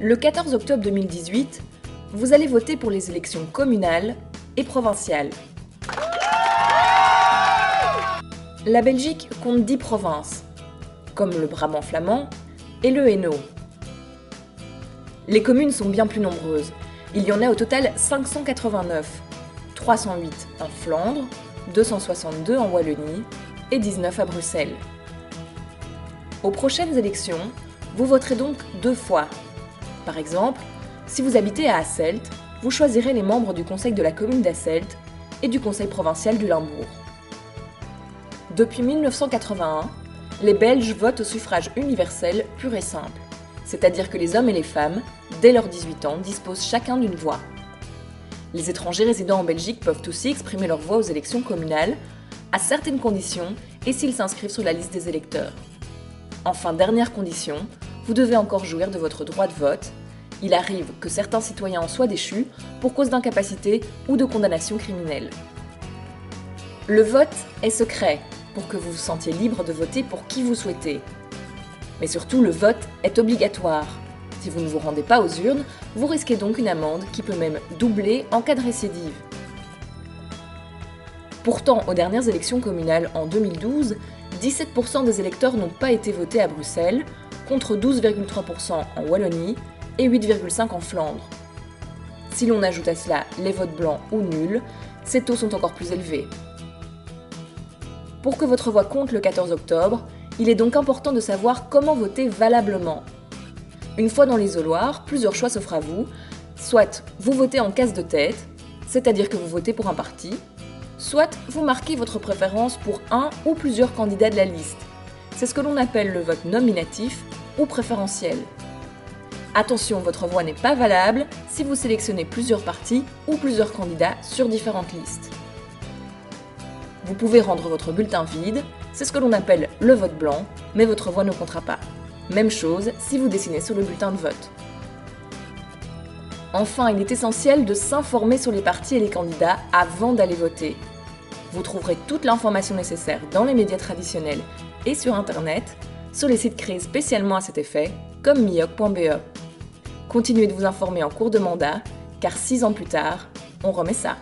Le 14 octobre 2018, vous allez voter pour les élections communales et provinciales. La Belgique compte 10 provinces, comme le Brabant flamand et le Hainaut. Les communes sont bien plus nombreuses. Il y en a au total 589, 308 en Flandre, 262 en Wallonie et 19 à Bruxelles. Aux prochaines élections, vous voterez donc 2 fois. Par exemple, si vous habitez à Hasselt, vous choisirez les membres du conseil de la commune d'Hasselt et du conseil provincial du Limbourg. Depuis 1981, les Belges votent au suffrage universel pur et simple, c'est-à-dire que les hommes et les femmes, dès leurs 18 ans, disposent chacun d'une voix. Les étrangers résidant en Belgique peuvent aussi exprimer leur voix aux élections communales, à certaines conditions et s'ils s'inscrivent sur la liste des électeurs. Enfin, dernière condition, vous devez encore jouir de votre droit de vote. Il arrive que certains citoyens en soient déchus pour cause d'incapacité ou de condamnation criminelle. Le vote est secret pour que vous vous sentiez libre de voter pour qui vous souhaitez. Mais surtout, le vote est obligatoire. Si vous ne vous rendez pas aux urnes, vous risquez donc une amende qui peut même doubler en cas de récidive. Pourtant, aux dernières élections communales en 2012, 17% des électeurs n'ont pas été votés à Bruxelles, contre 12,3% en Wallonie et 8,5% en Flandre. Si l'on ajoute à cela les votes blancs ou nuls, ces taux sont encore plus élevés. Pour que votre voix compte le 14 octobre, il est donc important de savoir comment voter valablement. Une fois dans l'isoloir, plusieurs choix s'offrent à vous. Soit vous votez en case de tête, c'est-à-dire que vous votez pour un parti, soit vous marquez votre préférence pour un ou plusieurs candidats de la liste. C'est ce que l'on appelle le vote nominatif ou préférentiel. Attention, votre voix n'est pas valable si vous sélectionnez plusieurs partis ou plusieurs candidats sur différentes listes. Vous pouvez rendre votre bulletin vide, c'est ce que l'on appelle le vote blanc, mais votre voix ne comptera pas. Même chose si vous dessinez sur le bulletin de vote. Enfin, il est essentiel de s'informer sur les partis et les candidats avant d'aller voter. Vous trouverez toute l'information nécessaire dans les médias traditionnels et sur Internet, sur les sites créés spécialement à cet effet, comme mioc.be. Continuez de vous informer en cours de mandat, car 6 ans plus tard, on remet ça.